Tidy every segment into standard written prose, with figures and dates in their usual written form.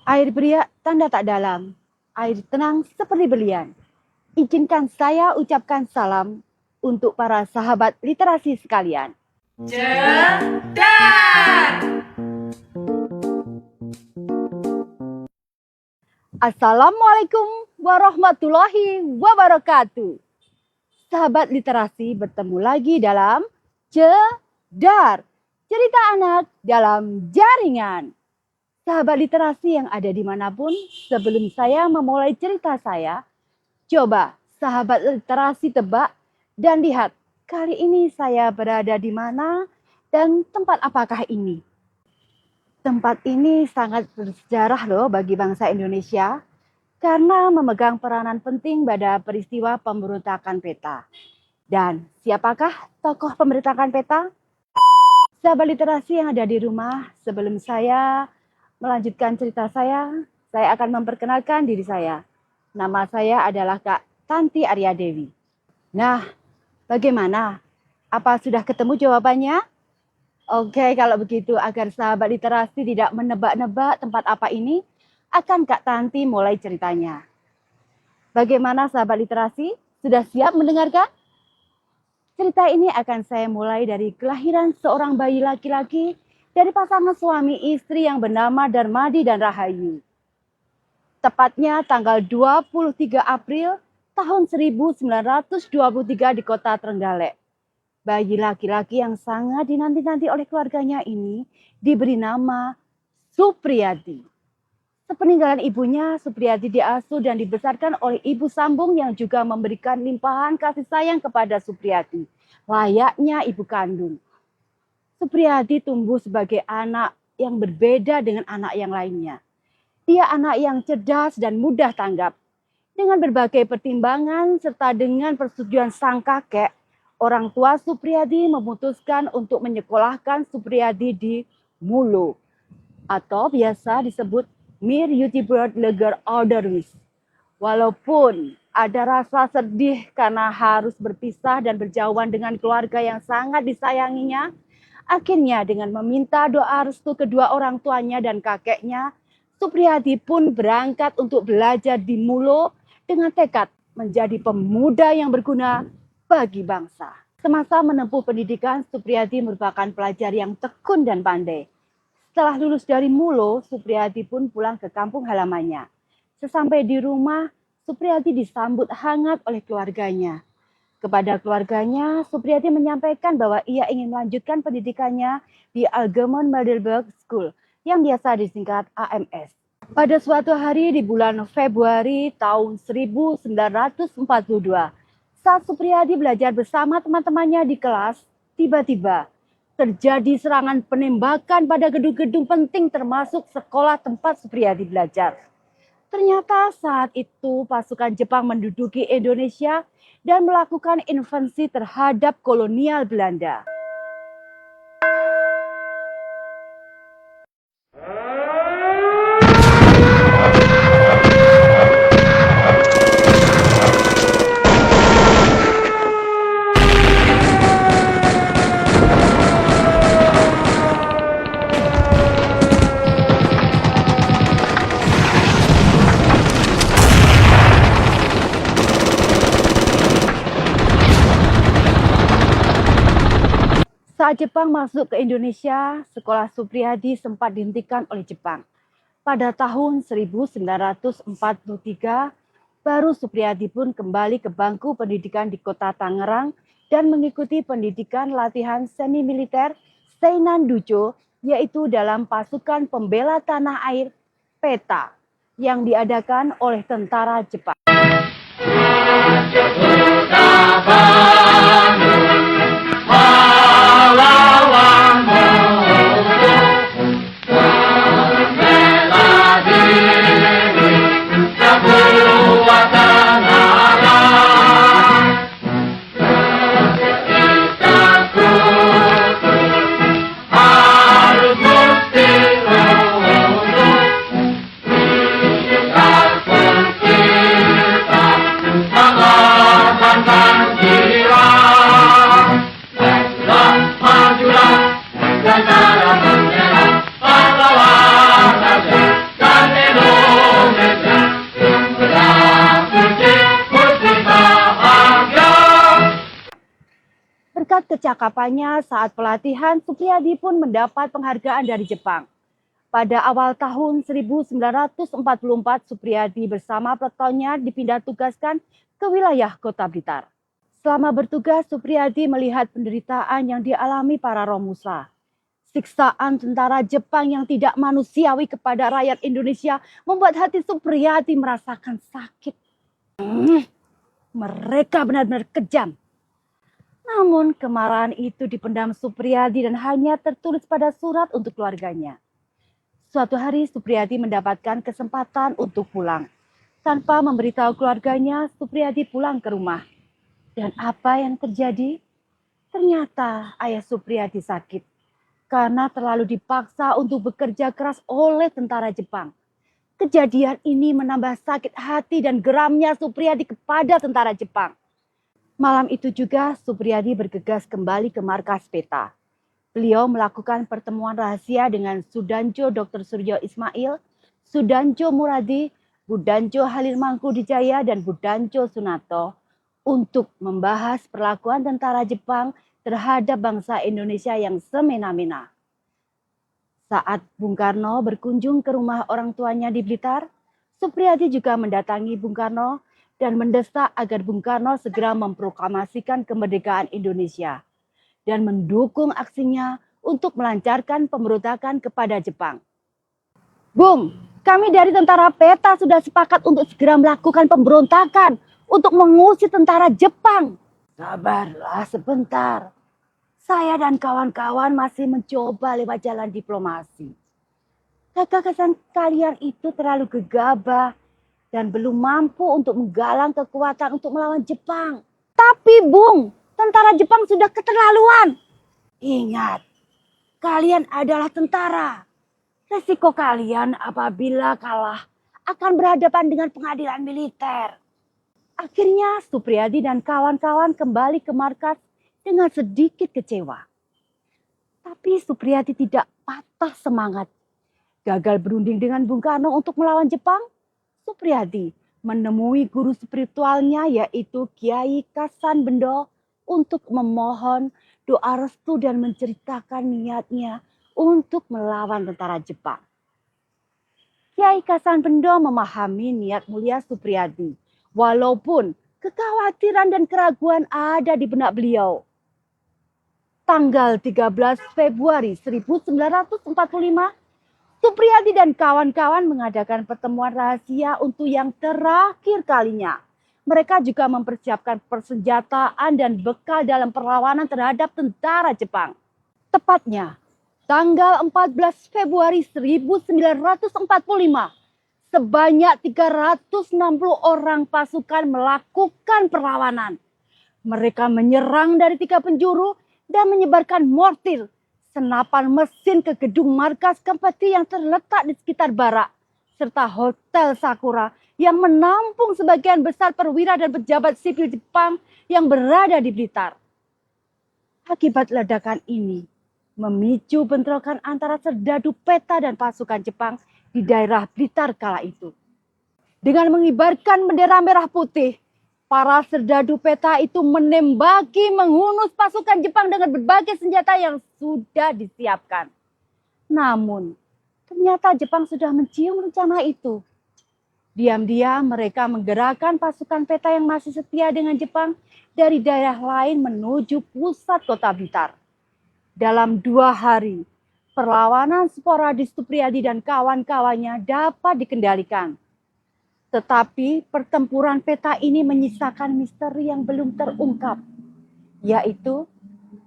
Air beriak tanda tak dalam, air tenang seperti berlian. Izinkan saya ucapkan salam untuk para sahabat literasi sekalian. Jedar. Assalamualaikum warahmatullahi wabarakatuh. Sahabat literasi bertemu lagi dalam Jedar, cerita anak dalam jaringan. Sahabat literasi yang ada dimanapun, sebelum saya memulai cerita saya, coba sahabat literasi tebak dan lihat kali ini saya berada di mana dan tempat apakah ini. Tempat ini sangat bersejarah loh bagi bangsa Indonesia karena memegang peranan penting pada peristiwa pemberontakan PETA. Dan siapakah tokoh pemberontakan PETA? Sahabat literasi yang ada di rumah, sebelum saya melanjutkan cerita saya akan memperkenalkan diri saya. Nama saya adalah Kak Tanti Arya Dewi. Nah, bagaimana? Apa sudah ketemu jawabannya? Oke, kalau begitu agar sahabat literasi tidak menebak-nebak tempat apa ini, akan Kak Tanti mulai ceritanya. Bagaimana sahabat literasi? Sudah siap mendengarkan? Cerita ini akan saya mulai dari kelahiran seorang bayi laki-laki dari pasangan suami istri yang bernama Darmadi dan Rahayu. Tepatnya tanggal 23 April tahun 1923 di kota Trenggalek. Bayi laki-laki yang sangat dinanti-nanti oleh keluarganya ini diberi nama Supriyadi. Sepeninggalan ibunya, Supriyadi diasuh dan dibesarkan oleh ibu sambung yang juga memberikan limpahan kasih sayang kepada Supriyadi, layaknya ibu kandung. Supriyadi tumbuh sebagai anak yang berbeda dengan anak yang lainnya. Dia anak yang cerdas dan mudah tanggap. Dengan berbagai pertimbangan serta dengan persetujuan sang kakek, orang tua Supriyadi memutuskan untuk menyekolahkan Supriyadi di Mulo atau biasa disebut Mir Yutibert Leger Ouderwis. Walaupun ada rasa sedih karena harus berpisah dan berjauhan dengan keluarga yang sangat disayanginya, akhirnya dengan meminta doa restu kedua orang tuanya dan kakeknya, Supriyadi pun berangkat untuk belajar di Mulo dengan tekad menjadi pemuda yang berguna bagi bangsa. Semasa menempuh pendidikan, Supriyadi merupakan pelajar yang tekun dan pandai. Setelah lulus dari Mulo, Supriyadi pun pulang ke kampung halamannya. Sesampai di rumah, Supriyadi disambut hangat oleh keluarganya. Kepada keluarganya, Supriyadi menyampaikan bahwa ia ingin melanjutkan pendidikannya di Algemeen Middelburg School, yang biasa disingkat AMS. Pada suatu hari di bulan Februari tahun 1942, saat Supriyadi belajar bersama teman-temannya di kelas, tiba-tiba terjadi serangan penembakan pada gedung-gedung penting termasuk sekolah tempat Supriyadi belajar. Ternyata saat itu pasukan Jepang menduduki Indonesia dan melakukan invasi terhadap kolonial Belanda. Saat Jepang masuk ke Indonesia, sekolah Supriyadi sempat dihentikan oleh Jepang. Pada tahun 1943, baru Supriyadi pun kembali ke bangku pendidikan di kota Tangerang dan mengikuti pendidikan latihan semi militer Seinan Ducho, yaitu dalam pasukan pembela tanah air PETA yang diadakan oleh tentara Jepang. Kecakapannya saat pelatihan, Supriyadi pun mendapat penghargaan dari Jepang. Pada awal tahun 1944, Supriyadi bersama peletonnya dipindah tugaskan ke wilayah Kota Blitar. Selama bertugas, Supriyadi melihat penderitaan yang dialami para Romusa. Siksaan tentara Jepang yang tidak manusiawi kepada rakyat Indonesia membuat hati Supriyadi merasakan sakit. Mereka benar-benar kejam. Namun kemarahan itu dipendam Supriyadi dan hanya tertulis pada surat untuk keluarganya. Suatu hari Supriyadi mendapatkan kesempatan untuk pulang. Tanpa memberitahu keluarganya, Supriyadi pulang ke rumah. Dan apa yang terjadi? Ternyata ayah Supriyadi sakit karena terlalu dipaksa untuk bekerja keras oleh tentara Jepang. Kejadian ini menambah sakit hati dan geramnya Supriyadi kepada tentara Jepang. Malam itu juga Supriyadi bergegas kembali ke markas PETA. Beliau melakukan pertemuan rahasia dengan Sudanjo Dr. Suryo Ismail, Sudanjo Muradi, Budanjo Halil Mangkudijaya, dan Budanjo Sunato untuk membahas perlakuan tentara Jepang terhadap bangsa Indonesia yang semena-mena. Saat Bung Karno berkunjung ke rumah orang tuanya di Blitar, Supriyadi juga mendatangi Bung Karno dan mendesak agar Bung Karno segera memproklamasikan kemerdekaan Indonesia dan mendukung aksinya untuk melancarkan pemberontakan kepada Jepang. Bung, kami dari tentara PETA sudah sepakat untuk segera melakukan pemberontakan untuk mengusir tentara Jepang. Sabarlah sebentar. Saya dan kawan-kawan masih mencoba lewat jalan diplomasi. Gagasan kalian itu terlalu gegabah dan belum mampu untuk menggalang kekuatan untuk melawan Jepang. Tapi Bung, tentara Jepang sudah keterlaluan. Ingat, kalian adalah tentara. Resiko kalian apabila kalah akan berhadapan dengan pengadilan militer. Akhirnya Supriyadi dan kawan-kawan kembali ke markas dengan sedikit kecewa. Tapi Supriyadi tidak patah semangat. Gagal berunding dengan Bung Karno untuk melawan Jepang, Supriyadi menemui guru spiritualnya yaitu Kiai Kasan Bendo untuk memohon doa restu dan menceritakan niatnya untuk melawan tentara Jepang. Kiai Kasan Bendo memahami niat mulia Supriyadi, walaupun kekhawatiran dan keraguan ada di benak beliau. Tanggal 13 Februari 1945, Supriyadi dan kawan-kawan mengadakan pertemuan rahasia untuk yang terakhir kalinya. Mereka juga mempersiapkan persenjataan dan bekal dalam perlawanan terhadap tentara Jepang. Tepatnya, tanggal 14 Februari 1945, sebanyak 360 orang pasukan melakukan perlawanan. Mereka menyerang dari 3 penjuru dan menyebarkan mortir, senapan mesin ke gedung markas Kempati yang terletak di sekitar barak, serta Hotel Sakura yang menampung sebagian besar perwira dan pejabat sipil Jepang yang berada di Blitar. Akibat ledakan ini, memicu bentrokan antara serdadu PETA dan pasukan Jepang di daerah Blitar kala itu. Dengan mengibarkan bendera merah putih, para serdadu PETA itu menembaki menghunus pasukan Jepang dengan berbagai senjata yang sudah disiapkan. Namun, ternyata Jepang sudah mencium rencana itu. Diam-diam mereka menggerakkan pasukan PETA yang masih setia dengan Jepang dari daerah lain menuju pusat kota Blitar. Dalam 2 hari, perlawanan sporadis Supriyadi dan kawan-kawannya dapat dikendalikan. Tetapi pertempuran PETA ini menyisakan misteri yang belum terungkap, yaitu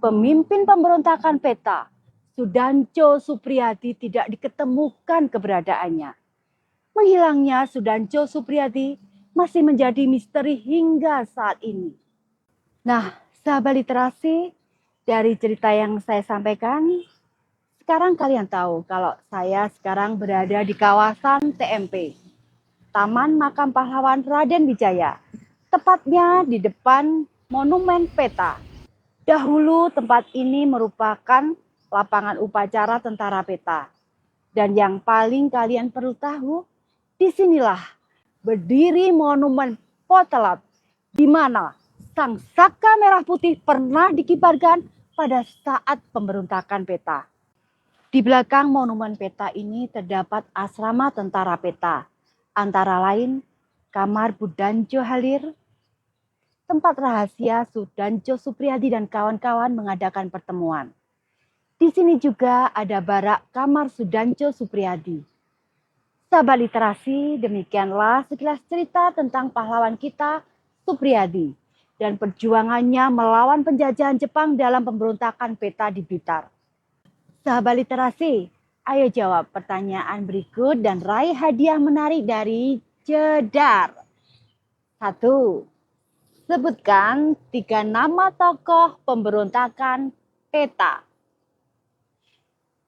pemimpin pemberontakan PETA, Sudanjo Supriyadi, tidak diketemukan keberadaannya. Menghilangnya Sudanjo Supriyadi masih menjadi misteri hingga saat ini. Nah, sahabat literasi, dari cerita yang saya sampaikan, sekarang kalian tahu kalau saya sekarang berada di kawasan TMP. Taman Makam Pahlawan Raden Wijaya, tepatnya di depan Monumen PETA. Dahulu tempat ini merupakan lapangan upacara tentara PETA. Dan yang paling kalian perlu tahu, disinilah berdiri Monumen Potelat, di mana sang saka merah putih pernah dikibarkan pada saat pemberontakan Peta. Di belakang monumen Peta ini terdapat asrama tentara Peta, antara lain kamar Budanjo Halir, tempat rahasia Sudanjo Supriyadi dan kawan-kawan mengadakan pertemuan. Di sini juga ada barak kamar Sudanjo Supriyadi. Sahabat literasi, demikianlah sekilas cerita tentang pahlawan kita Supriyadi dan perjuangannya melawan penjajahan Jepang dalam pemberontakan Peta di Blitar. Sahabat literasi, ayo jawab pertanyaan berikut dan raih hadiah menarik dari Jedar. 1. Sebutkan 3 nama tokoh pemberontakan Peta.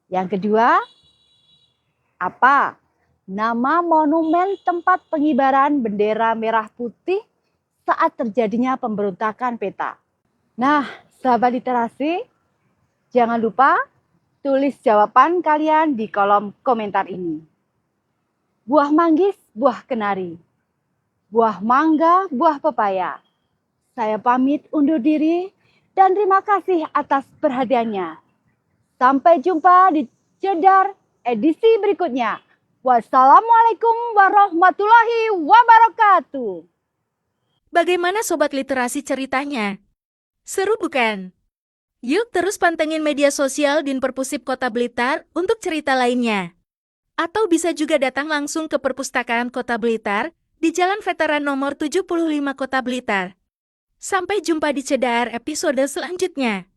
Yang kedua, apa nama monumen tempat pengibaran bendera merah putih saat terjadinya pemberontakan Peta? Nah, sahabat literasi, jangan lupa tulis jawaban kalian di kolom komentar ini. Buah manggis, buah kenari. Buah mangga, buah pepaya. Saya pamit undur diri dan terima kasih atas perhatiannya. Sampai jumpa di Jedar edisi berikutnya. Wassalamualaikum warahmatullahi wabarakatuh. Bagaimana Sobat Literasi ceritanya? Seru bukan? Yuk terus pantengin media sosial Din Perpusip Kota Blitar untuk cerita lainnya. Atau bisa juga datang langsung ke Perpustakaan Kota Blitar di Jalan Veteran nomor 75 Kota Blitar. Sampai jumpa di Cedar episode selanjutnya.